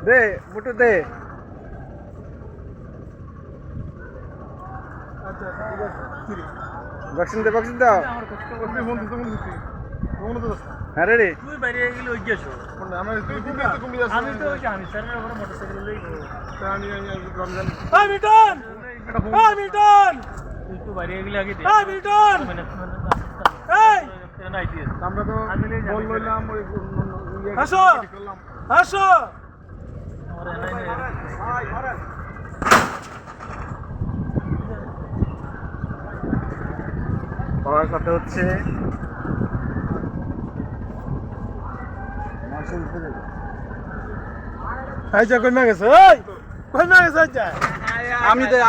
দে মুটু দে vaccine দে vaccine দাও হ্যাঁ ready তুই বাইরে গেলে ওই গেছো আমি তো জানি স্যারের ওপরে মোটরসাইকেল লই মিটন মিটন তুই বাইরে গেলে আগে দে মিটন এই আমরা তো বল লইলাম ওই আসো আসো পাওয়ার কথা হচ্ছে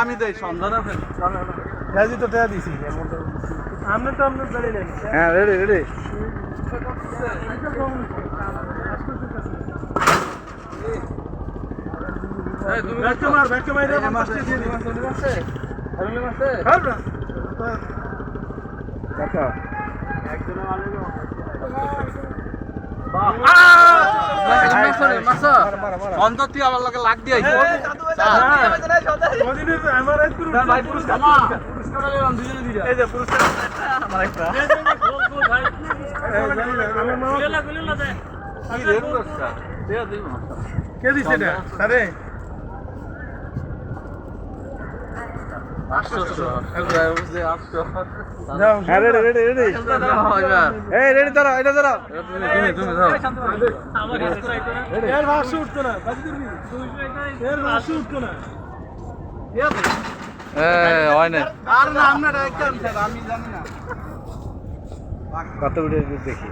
আমি দেই সন্ধান তো টেয়া দিছি আমরা তো আমরা দাঁড়িয়ে নেই হ্যাঁ রেডি রেডি অন্তত আমার লোকে লাগ দিয়ে কে দিছে আরে রেডি দাঁড়া এটা দাঁড়া কত দেখি